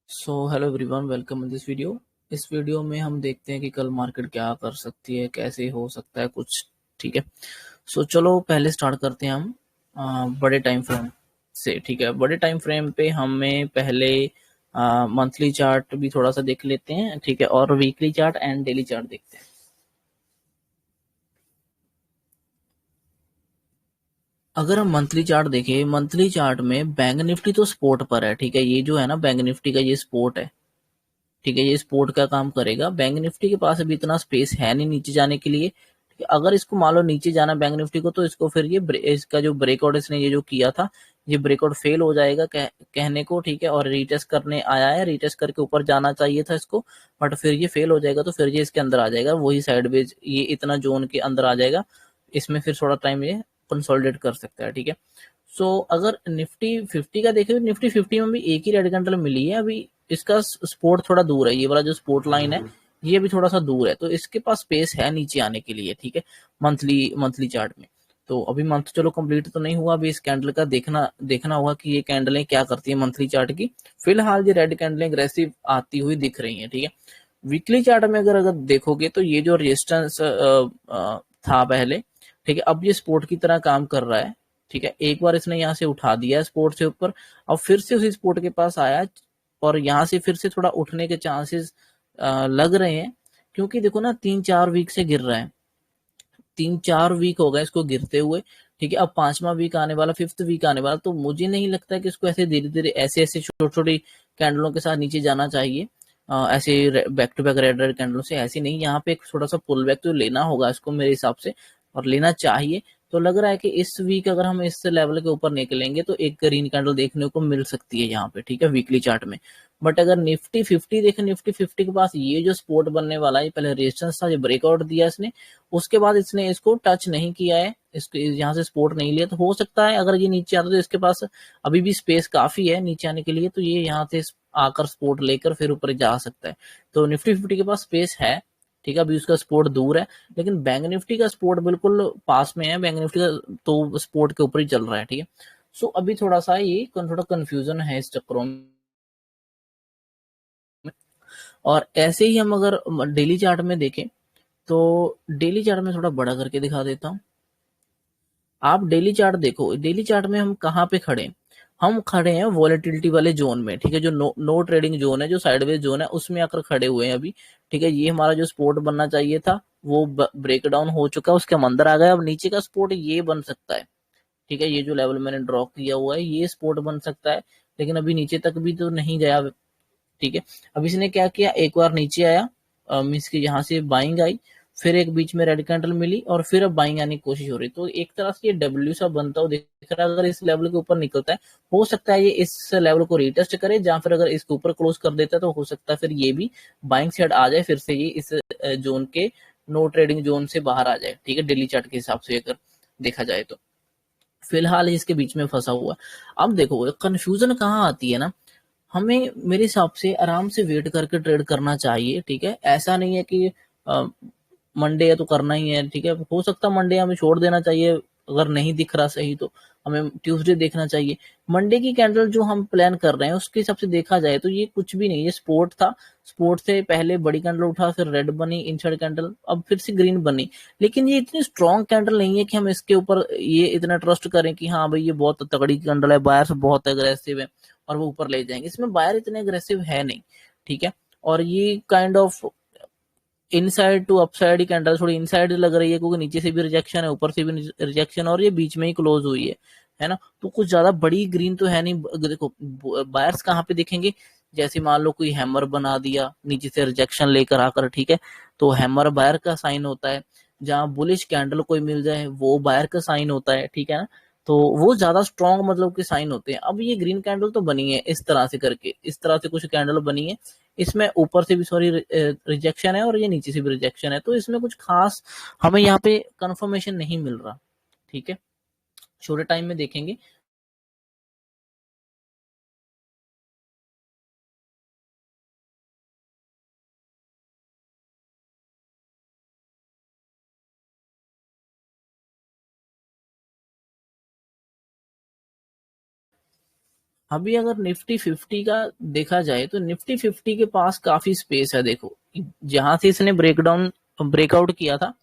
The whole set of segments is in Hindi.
So hello everyone, welcome in this video. इस वीडियो में हम देखते हैं कि कल मार्केट क्या कर सकती है, कैसे हो सकता है कुछ। ठीक है। चलो पहले स्टार्ट करते हैं हम बड़े टाइम फ्रेम से। ठीक है, बड़े टाइम फ्रेम पे हमें पहले मंथली चार्ट भी थोड़ा सा देख लेते हैं। ठीक है, और weekly chart and daily chart देखते हैं। अगर हम मंथली चार्ट देखें, मंथली चार्ट में बैंक निफ्टी तो सपोर्ट पर है। ठीक है, ये जो है ना बैंक निफ्टी का ये सपोर्ट है। ठीक है, ये सपोर्ट का काम करेगा। बैंक निफ्टी के पास अभी इतना स्पेस है नहीं नीचे जाने के लिए। ठीक है, अगर इसको मान लो नीचे जाना बैंक निफ्टी को, तो इसको फिर ये इसका जो ब्रेकआउट इसने ये जो किया था, ये ब्रेकआउट फेल हो जाएगा कहने को। ठीक है, और रीटेस्ट करने आया है, रीटेस्ट करके ऊपर जाना चाहिए था इसको, बट फिर ये फेल हो जाएगा, तो फिर ये इसके अंदर आ जाएगा, वही साइडवेज ये इतना जोन के अंदर आ जाएगा। इसमें फिर थोड़ा टाइम ये कंसोलिडेट कर सकता है। ठीक है, अगर निफ्टी 50 का देखें, तो निफ्टी 50 में भी एक ही रेड कैंडल मिली है अभी। इसका सपोर्ट थोड़ा दूर है, ये वाला जो सपोर्ट लाइन है ये भी थोड़ा सा दूर है, तो इसके पास स्पेस है नीचे आने के लिए। ठीक है, मंथली मंथली चार्ट में। तो अभी मंथ चलो कंप्लीट तो नहीं हुआ, अभी इस कैंडल का देखना देखना होगा कि ये कैंडलें क्या करती है मंथली चार्ट की। फिलहाल ये रेड कैंडलें अग्रेसिव आती हुई दिख रही हैं। ठीक है, वीकली चार्ट में अगर अगर देखोगे, तो ये जो रेजिस्टेंस था पहले, ठीक है, अब ये सपोर्ट की तरह काम कर रहा है। ठीक है, एक बार इसने यहाँ से उठा दिया सपोर्ट से ऊपर, अब फिर से उसी सपोर्ट के पास आया, और यहाँ से फिर से थोड़ा उठने के चांसेस लग रहे हैं, क्योंकि देखो ना 3-4 वीक से गिर रहा है। 3-4 वीक हो गए इसको गिरते हुए। ठीक है, अब पांचवा वीक आने वाला, फिफ्थ वीक आने वाला, तो मुझे नहीं लगता कि इसको ऐसे धीरे धीरे ऐसे ऐसे छोटी छोटी कैंडलों के साथ नीचे जाना चाहिए। ऐसे back to back red red कैंडलों से ऐसे नहीं, यहाँ पे एक थोड़ा सा पुल बैक तो लेना होगा इसको मेरे हिसाब से, और लेना चाहिए। तो लग रहा है कि इस वीक अगर हम इस लेवल के ऊपर निकलेंगे, तो एक ग्रीन कैंडल देखने को मिल सकती है यहाँ पे। ठीक है, वीकली चार्ट में। बट अगर निफ्टी 50 देखें, निफ्टी 50 के पास ये जो सपोर्ट बनने वाला है, पहले रेजिस्टेंस था, जो ब्रेकआउट दिया इसने, उसके बाद इसने इसको टच नहीं किया है, इसको यहाँ से सपोर्ट नहीं लिया, तो हो सकता है अगर ये नीचे आता, तो इसके पास अभी भी स्पेस काफी है नीचे आने के लिए, तो ये यहाँ से आकर सपोर्ट लेकर फिर ऊपर जा सकता है। तो निफ्टी 50 के पास स्पेस है। ठीक है, अभी उसका सपोर्ट दूर है, लेकिन बैंक निफ्टी का सपोर्ट बिल्कुल पास में है। बैंक निफ्टी का तो सपोर्ट के ऊपर ही चल रहा है। ठीक है, अभी थोड़ा सा ये थोड़ा कंफ्यूजन है इस चक्रों में। और ऐसे ही हम अगर डेली चार्ट में देखें, तो डेली चार्ट में थोड़ा बड़ा करके दिखा देता हूँ। आप डेली चार्ट देखो, डेली चार्ट में हम कहाँ पे खड़े हैं? हम खड़े हैं वॉलेटिलिटी वाले जोन में। ठीक है, जो नो ट्रेडिंग जोन है, जो साइडवेज जोन है, उसमें आकर खड़े हुए हैं अभी। ठीक है, ये हमारा जो सपोर्ट बनना चाहिए था, वो ब्रेक डाउन हो चुका है, उसके हम अंदर आ गए। अब नीचे का सपोर्ट ये बन सकता है। ठीक है, ये जो लेवल मैंने ड्रॉ किया हुआ है, ये सपोर्ट बन सकता है, लेकिन अभी नीचे तक भी तो नहीं गया। ठीक है, अब इसने क्या किया, एक बार नीचे आया, मीन्स की यहाँ से बाइंग आई, फिर एक बीच में रेड कैंडल मिली, और फिर अब बाइंग आने की कोशिश हो रही। तो एक तरह से ये डब्ल्यू सा बनता हुआ दिख रहा है। अगर इस लेवल के ऊपर निकलता है, हो सकता है ये इस लेवल को रीटेस्ट करे, या फिर अगर इसके ऊपर क्लोज कर देता है, तो हो सकता है फिर ये भी बाइंग साइड आ जाए, फिर से ये इस जोन के नो ट्रेडिंग जोन से बाहर आ जाए। ठीक है, डेली चार्ट के हिसाब से अगर देखा जाए तो फिलहाल इसके बीच में फंसा हुआ है। अब देखो कंफ्यूजन कहाँ आती है ना, हमें मेरे हिसाब से आराम से वेट करके ट्रेड करना चाहिए। ठीक है, ऐसा नहीं है कि मंडे है तो करना ही है। ठीक है, हो सकता है मंडे हमें छोड़ देना चाहिए, अगर नहीं दिख रहा सही तो हमें ट्यूसडे देखना चाहिए। मंडे की कैंडल जो हम प्लान कर रहे हैं, उसके हिसाब से देखा जाए तो ये कुछ भी नहीं, ये स्पोर्ट था। स्पोर्ट से पहले बड़ी कैंडल उठा, फिर रेड बनी इनसाइड कैंडल, अब फिर से ग्रीन बनी। लेकिन ये इतनी स्ट्रॉन्ग कैंडल नहीं है कि हम इसके ऊपर ये इतना ट्रस्ट करें कि हाँ भाई ये बहुत तगड़ी कैंडल है, बायर्स बहुत अग्रेसिव है और वो ऊपर ले जाएंगे। इसमें बायर इतने अग्रेसिव है नहीं। ठीक है, और ये kind of inside to upside ही कैंडल थोड़ी इनसाइड लग रही है, क्योंकि नीचे से भी रिजेक्शन है, ऊपर से भी रिजेक्शन, और ये बीच में ही क्लोज हुई है ना। तो कुछ ज्यादा बड़ी ग्रीन तो है नहीं। देखो बायर्स कहाँ पे दिखेंगे, जैसे मान लो कोई हैमर बना दिया नीचे से रिजेक्शन लेकर आकर। ठीक है, तो हैमर बायर का साइन होता है। जहां बुलिश कैंडल कोई मिल जाए, वो बायर का साइन होता है। ठीक है ना, तो वो ज्यादा स्ट्रॉन्ग मतलब के साइन होते हैं। अब ये ग्रीन कैंडल तो बनी है इस तरह से करके, इस तरह से कुछ कैंडल बनी है, इसमें ऊपर से भी सॉरी रिजेक्शन है, और ये नीचे से भी रिजेक्शन है, तो इसमें कुछ खास हमें यहाँ पे कंफर्मेशन नहीं मिल रहा। ठीक है, छोटे टाइम में देखेंगे। अभी अगर निफ्टी 50 का देखा जाए तो निफ्टी 50 के पास काफी स्पेस है। देखो जहां से इसने ब्रेकआउट किया था,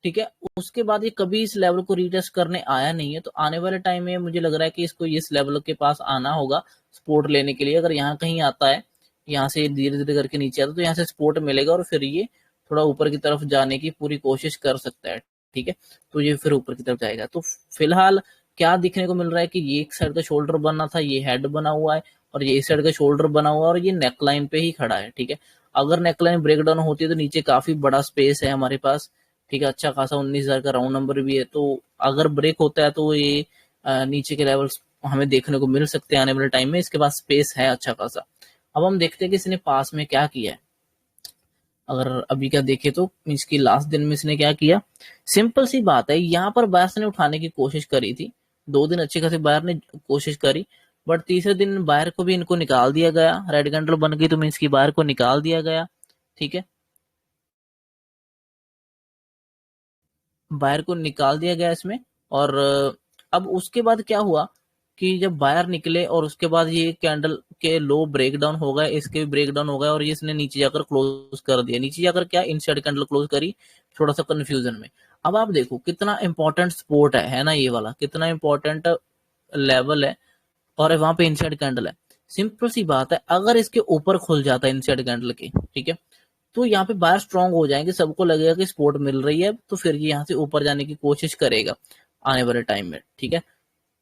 ठीक है, उसके बाद ये कभी इस लेवल को रीटेस्ट करने आया नहीं है। तो आने वाले टाइम में मुझे लग रहा है कि इसको इस लेवल के पास आना होगा सपोर्ट लेने के लिए। अगर यहाँ कहीं आता है, यहाँ से धीरे धीरे करके नीचे आता है, तो यहाँ से सपोर्ट मिलेगा और फिर ये थोड़ा ऊपर की तरफ जाने की पूरी कोशिश कर सकता है, ठीक है। तो ये फिर ऊपर की तरफ जाएगा। तो फिलहाल क्या दिखने को मिल रहा है कि ये एक साइड का शोल्डर बना था, ये हेड बना हुआ है, और ये इस साइड का शोल्डर बना हुआ है, और ये नेकलाइन पे ही खड़ा है, ठीक है। अगर नेकलाइन ब्रेकडाउन होती है तो नीचे काफी बड़ा स्पेस है हमारे पास, ठीक है, अच्छा खासा 19,000 का राउंड नंबर भी है। तो अगर ब्रेक होता है तो ये नीचे के लेवल्स हमें देखने को मिल सकते हैं आने वाले टाइम में। इसके पास स्पेस है अच्छा खासा। अब हम देखते हैं कि इसने पास में क्या किया है। अगर अभी का देखे तो इसकी लास्ट दिन में इसने क्या किया, सिंपल सी बात है, यहाँ पर बायर्स ने उठाने की कोशिश करी थी। 2 दिन अच्छे खासे बायर ने कोशिश करी, बट तीसरे दिन बायर को भी इनको निकाल दिया गया। रेड कैंडल बन गई तो मीन्स की बायर को निकाल दिया गया, ठीक है, बायर को निकाल दिया गया इसमें। और अब उसके बाद क्या हुआ कि जब बायर निकले और उसके बाद ये कैंडल के लो ब्रेकडाउन हो गए, इसके भी ब्रेकडाउन हो गए, और ये इसने नीचे जाकर क्लोज कर दिया। नीचे जाकर क्या, इनसाइड कैंडल क्लोज करी, थोड़ा सा कंफ्यूजन में। अब आप देखो कितना इंपॉर्टेंट सपोर्ट है ना, ये वाला कितना इंपॉर्टेंट लेवल है, और वहां पे इनसाइड कैंडल है। सिंपल सी बात है, अगर इसके ऊपर खुल जाता है इनसाइड कैंडल के, ठीक है, तो यहाँ पे बायर स्ट्रांग हो जाएंगे, सबको लगेगा कि सपोर्ट मिल रही है, तो फिर ये यहाँ से ऊपर जाने की कोशिश करेगा आने वाले टाइम में, ठीक है।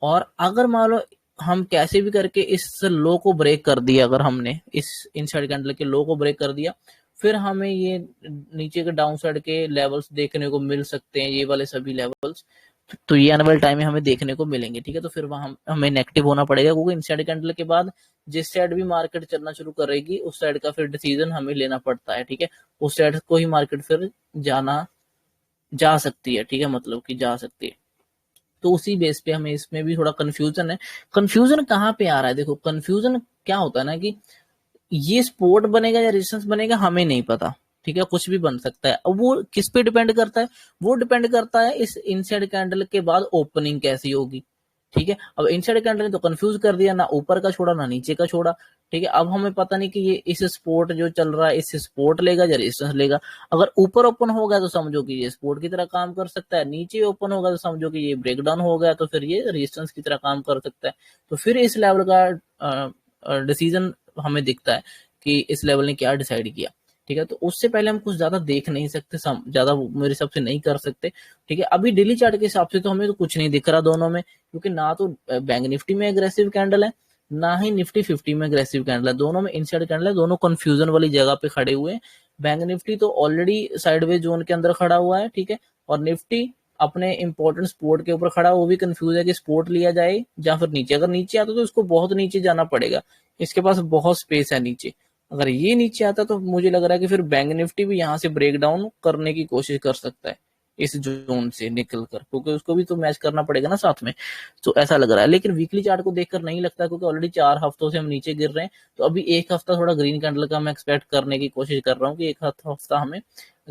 और अगर मान लो हम कैसे भी करके इस लो को ब्रेक कर दिया, अगर हमने इस इनसाइड कैंडल के लो को ब्रेक कर दिया, फिर हमें ये नीचे के डाउन साइड के लेवल्स देखने को मिल सकते हैं, ये वाले सभी लेवल्स। तो ये आने वाले टाइम में हमें देखने को मिलेंगे, ठीक है। तो फिर वहां हमें नेगेटिव होना पड़ेगा, क्योंकि इनसाइड कैंडल के बाद जिस साइड भी मार्केट चलना शुरू करेगी उस साइड का फिर डिसीजन हमें लेना पड़ता है, ठीक है। उस साइड को ही मार्केट फिर जाना जा सकती है, ठीक है, मतलब कि जा सकती है। तो उसी बेस पे हमें इसमें भी थोड़ा कंफ्यूजन है। कंफ्यूजन कहाँ पे आ रहा है, देखो कंफ्यूजन क्या होता है ना कि ये स्पोर्ट बनेगा या रेजिस्टेंस बनेगा हमें नहीं पता, ठीक है, कुछ भी बन सकता है। अब वो किस पे डिपेंड करता है, वो डिपेंड करता है इस इनसाइड कैंडल के बाद ओपनिंग कैसी होगी, ठीक है। अब इनसाइड कैंडल ने तो कंफ्यूज कर दिया, ना ऊपर का छोड़ा ना नीचे का छोड़ा, ठीक है। अब हमें पता नहीं कि ये इस स्पोर्ट जो चल रहा है इससे स्पोर्ट लेगा या रेजिस्टेंस लेगा। अगर ऊपर ओपन हो गया तो समझो कि ये स्पोर्ट की तरह काम कर सकता है, नीचे ओपन होगा तो समझो कि ये ब्रेकडाउन हो गया, तो फिर ये रेजिस्टेंस की तरह काम कर सकता है। तो फिर इस लेवल का डिसीजन हमें दिखता है कि इस लेवल ने क्या डिसाइड किया, ठीक है। तो उससे पहले हम कुछ ज्यादा देख नहीं सकते, ज्यादा मेरे हिसाब से नहीं कर सकते, ठीक है। अभी डेली चार्ट के हिसाब से तो हमें तो कुछ नहीं दिख रहा दोनों में, क्योंकि ना तो बैंक निफ्टी में एग्रेसिव कैंडल है, ना ही निफ्टी 50 में एग्रेसिव कैंडल है। दोनों में इनसाइड कैंडल है, दोनों कंफ्यूजन वाली जगह पे खड़े हुए हैं। बैंक निफ्टी तो ऑलरेडी साइडवेज जोन के अंदर खड़ा हुआ है, ठीक है, और निफ्टी अपने इंपॉर्टेंट सपोर्ट के ऊपर खड़ा, वो भी कंफ्यूज है कि सपोर्ट लिया जाए या फिर नीचे। अगर नीचे आता तो उसको बहुत नीचे जाना पड़ेगा, इसके पास बहुत स्पेस है नीचे। अगर ये नीचे आता तो मुझे लग रहा है कि फिर बैंक निफ्टी भी यहाँ से ब्रेक डाउन करने की कोशिश कर सकता है इस जोन से निकल कर, क्योंकि उसको भी तो मैच करना पड़ेगा ना साथ में। तो ऐसा लग रहा है, लेकिन वीकली चार्ट को देखकर नहीं लगता, क्योंकि ऑलरेडी 4 हफ्तों से हम नीचे गिर रहे हैं। तो अभी एक हफ्ता थोड़ा ग्रीन कैंडल का मैं एक्सपेक्ट करने की कोशिश कर रहा हूँ कि एक हफ्ता हमें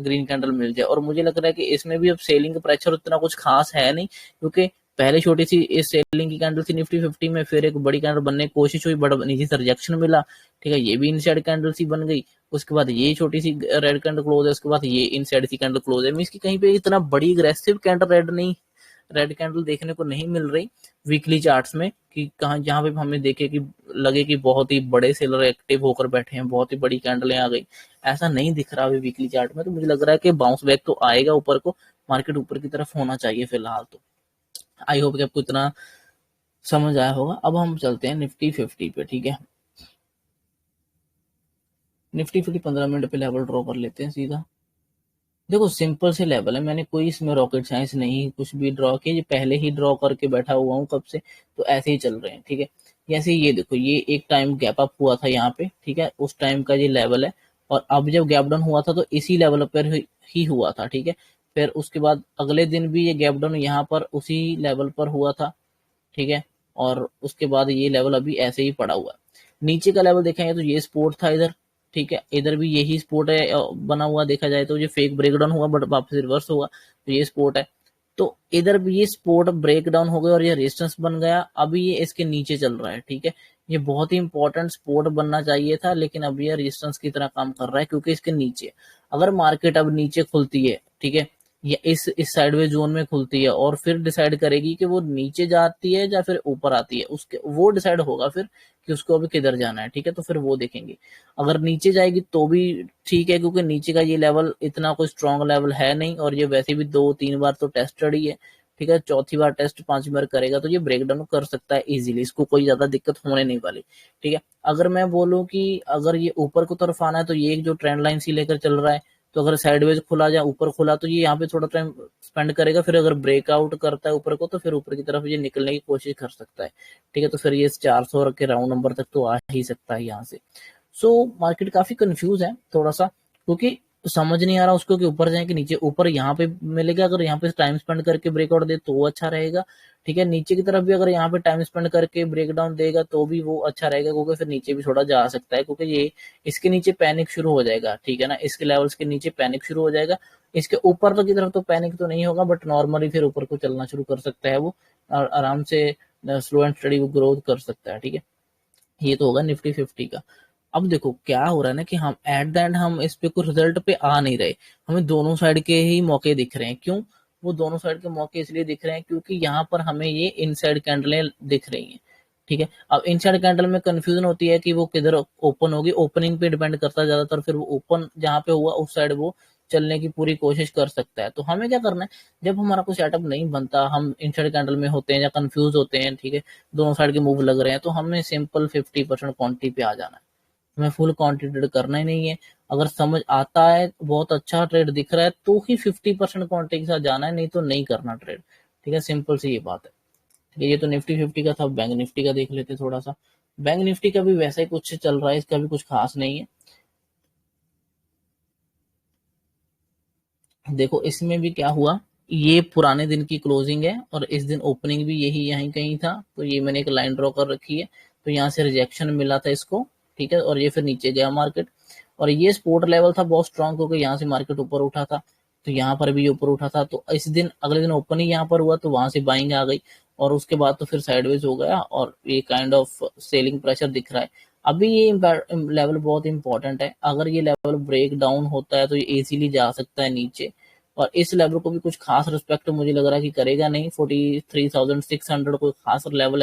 ग्रीन कैंडल मिल जाए। और मुझे लग रहा है कि इसमें भी अब सेलिंग का प्रेशर उतना कुछ खास है नहीं, क्योंकि पहले छोटी सी इस सेलिंग की कैंडल थी निफ्टी 50 में, फिर एक बड़ी कैंडल बनने की कोशिश हुई, बड़ा नीचे से रिजेक्शन मिला, ठीक है, ये भी इनसाइड कैंडल सी बन गई। उसके बाद ये छोटी सी रेड कैंडल क्लोज है, उसके बाद ये इनसाइड सी कैंडल क्लोज है। मींस की कहीं पे इतना बड़ी अग्रेसिव कैंडल रेड कैंडल देखने को नहीं मिल रही वीकली चार्ट्स में, कि कहाँ जहां पे हमें देखे कि लगे कि बहुत ही बड़े सेलर एक्टिव होकर बैठे हैं, बहुत ही बड़ी कैंडलें आ गई, ऐसा नहीं दिख रहा अभी वीकली चार्ट में। तो मुझे लग रहा है कि बाउंस बैक तो आएगा ऊपर को, मार्केट ऊपर की तरफ होना चाहिए फिलहाल। तो आई होप कि आपको इतना समझ आया होगा। अब हम चलते हैं निफ्टी 50 पे, ठीक है। निफ्टी 50 15 मिनट पे लेवल ड्रॉ कर लेते हैं सीधा। देखो सिंपल से लेवल है, मैंने कोई इसमें रॉकेट साइंस नहीं कुछ भी ड्रॉ किया, ये पहले ही ड्रॉ करके बैठा हुआ हूँ कब से, तो ऐसे ही चल रहे हैं, ठीक है। जैसे ये देखो, ये एक टाइम गैप अप हुआ था यहाँ पे, ठीक है, उस टाइम का ये लेवल है। और अब जब गैप डाउन हुआ था तो इसी लेवल पर ही हुआ था, ठीक है। फिर उसके बाद अगले दिन भी ये गैप डाउन यहाँ पर उसी लेवल पर हुआ था, ठीक है। और उसके बाद ये लेवल अभी ऐसे ही पड़ा हुआ है। नीचे का लेवल देखेंगे तो ये सपोर्ट था इधर, ठीक है, इधर भी यही सपोर्ट है बना हुआ, देखा जाए तो ये फेक ब्रेकडाउन हुआ बट वापस रिवर्स हुआ, तो ये सपोर्ट है। तो इधर भी ये सपोर्ट ब्रेक डाउन हो गया और ये रेजिस्टेंस बन गया, अभी ये इसके नीचे चल रहा है, ठीक है। ये बहुत ही इंपॉर्टेंट सपोर्ट बनना चाहिए था, लेकिन अब ये रेजिस्टेंस की तरह काम कर रहा है, क्योंकि इसके नीचे अगर मार्केट अब नीचे खुलती है, ठीक है, या इस साइडवेज जोन में खुलती है और फिर डिसाइड करेगी कि वो नीचे जाती है या फिर ऊपर आती है, उसके वो डिसाइड होगा फिर कि उसको अभी किधर जाना है, ठीक है, तो फिर वो देखेंगे। अगर नीचे जाएगी तो भी ठीक है, क्योंकि नीचे का ये लेवल इतना कोई स्ट्रॉन्ग लेवल है नहीं, और ये वैसे भी 2-3 बार तो टेस्टेड ही है, ठीक है, चौथी बार टेस्ट 5 बार करेगा तो ये ब्रेक डाउन कर सकता है इजीली, इसको कोई ज्यादा दिक्कत होने नहीं वाली, ठीक है। अगर मैं बोलूं कि अगर ये ऊपर को तरफ आना है तो ये एक जो ट्रेंड लाइन सी लेकर चल रहा है, तो अगर साइडवेज खुला या ऊपर खुला तो ये यहाँ पे थोड़ा टाइम स्पेंड करेगा, फिर अगर ब्रेकआउट करता है ऊपर को तो फिर ऊपर की तरफ ये निकलने की कोशिश कर सकता है, ठीक है, तो फिर ये 400 के राउंड नंबर तक तो आ ही सकता है यहाँ से। सो मार्केट काफी कंफ्यूज है थोड़ा सा, क्योंकि समझ नहीं आ रहा उसको कि ऊपर जाए कि नीचे। ऊपर यहाँ पे मिलेगा, अगर यहाँ पे टाइम स्पेंड करके ब्रेकआउट दे तो वो अच्छा रहेगा, ठीक है। नीचे की तरफ भी अगर यहाँ पे टाइम स्पेंड करके ब्रेक डाउन देगा तो भी वो अच्छा रहेगा, क्योंकि फिर नीचे भी थोड़ा जा सकता है, क्योंकि ये इसके नीचे पैनिक शुरू हो जाएगा, ठीक है ना, इसके लेवल्स के नीचे पैनिक शुरू हो जाएगा। इसके ऊपर तो की तरफ तो पैनिक तो नहीं होगा, बट नॉर्मली फिर ऊपर को चलना शुरू कर सकता है वो, और आराम से स्लो एंड स्टडी वो ग्रोथ कर सकता है, ठीक है। ये तो होगा निफ्टी 50 का। अब देखो क्या हो रहा है ना कि हम एट द एंड हम इस पे कुछ रिजल्ट पे आ नहीं रहे, हमें दोनों साइड के ही मौके दिख रहे हैं। क्यों वो दोनों साइड के मौके इसलिए दिख रहे हैं क्योंकि यहाँ पर हमें ये इनसाइड कैंडलें दिख रही हैं, ठीक है। अब इनसाइड कैंडल में कंफ्यूजन होती है कि वो किधर ओपन होगी, ओपनिंग पे डिपेंड करता है ज्यादातर, फिर वो ओपन जहाँ पे हुआ उस साइड वो चलने की पूरी कोशिश कर सकता है। तो हमें क्या करना है, जब हमारा कोई सेटअप नहीं बनता, हम इनसाइड कैंडल में होते हैं या कंफ्यूज होते हैं, ठीक है, दोनों साइड के मूव लग रहे हैं, तो हमें सिंपल 50% क्वांटिटी पे आ जाना है, हमें फुल क्वांटिटी ट्रेड करना ही नहीं है। अगर समझ आता है, बहुत अच्छा ट्रेड दिख रहा है, तो ही 50% क्वांटिटी के साथ जाना है, नहीं तो नहीं करना ट्रेड, ठीक है, सिंपल सी ये बात है, ठीक है। ये तो निफ्टी 50 का था। बैंक निफ्टी का देख लेते थोड़ा सा। बैंक निफ्टी का भी वैसा ही कुछ चल रहा है, इसका भी कुछ खास नहीं है। देखो इसमें भी क्या हुआ, ये पुराने दिन की क्लोजिंग है और इस दिन ओपनिंग भी यही यहीं कहीं था, तो ये मैंने एक लाइन ड्रॉ कर रखी है, तो यहाँ से रिजेक्शन मिला था इसको, ठीक है, और ये फिर नीचे गया मार्केट, और ये सपोर्ट लेवल था बहुत स्ट्रांग, क्योंकि यहाँ से मार्केट ऊपर उठा था, तो यहाँ पर भी ये ऊपर उठा था, तो इस दिन अगले दिन ओपन ही यहाँ पर हुआ, तो वहां से बाइंग आ गई, और उसके बाद तो फिर साइडवेज हो गया, और ये काइंड ऑफ सेलिंग प्रेशर दिख रहा है। अभी ये लेवल बहुत इंपॉर्टेंट है, अगर ये लेवल ब्रेक डाउन होता है तो ये इजीली जा सकता है नीचे, और इस लेवल को भी कुछ खास रिस्पेक्ट मुझे लग रहा है कि करेगा नहीं। 43,600 कोई खास लेवल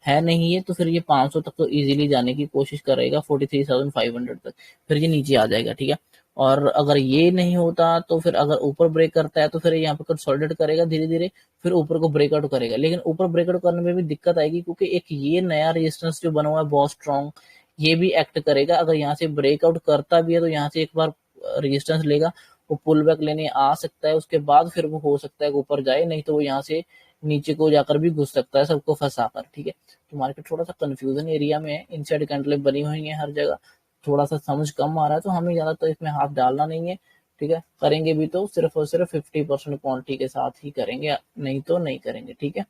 है नहीं ये, तो फिर ये 500 तक तो इजीली जाने की कोशिश करेगा, 43,500 तक, फिर ये नीचे आ जाएगा, ठीक है। और अगर ये नहीं होता तो फिर अगर ऊपर ब्रेक करता है तो फिर यहाँ पे कंसोलिडेट करेगा धीरे धीरे, फिर ऊपर को ब्रेकआउट करेगा, लेकिन ऊपर ब्रेकआउट करने में भी दिक्कत आएगी, क्योंकि एक ये नया रेजिस्टेंस जो बना हुआ है बहुत स्ट्रॉन्ग, ये भी एक्ट करेगा। अगर यहाँ से ब्रेकआउट करता भी है तो यहाँ से एक बार रेजिस्टेंस लेगा, वो पुल बैक लेने आ सकता है, उसके बाद फिर वो हो सकता है कि ऊपर जाए, नहीं तो वो यहाँ से नीचे को जाकर भी घुस सकता है सबको फंसा कर, ठीक है। तो मार्केट थोड़ा सा कंफ्यूजन एरिया में है, इनसाइड कैंडल बनी हुई है हर जगह, थोड़ा सा समझ कम आ रहा है, तो हमें ज्यादातर इसमें हाथ डालना नहीं है, ठीक है। करेंगे भी तो सिर्फ और सिर्फ 50% क्वांटिटी के साथ ही करेंगे, नहीं तो नहीं करेंगे, ठीक है।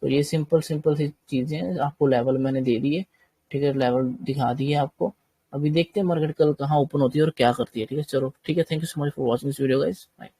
तो ये सिंपल सिंपल सी चीजें आपको लेवल मैंने दे दिए, ठीक है, लेवल दिखा दिए आपको। अभी देखते हैं मार्केट कल कहाँ ओपन होती है और क्या करती है, ठीक है। चलो ठीक है, thank you so much for watching this video guys, bye.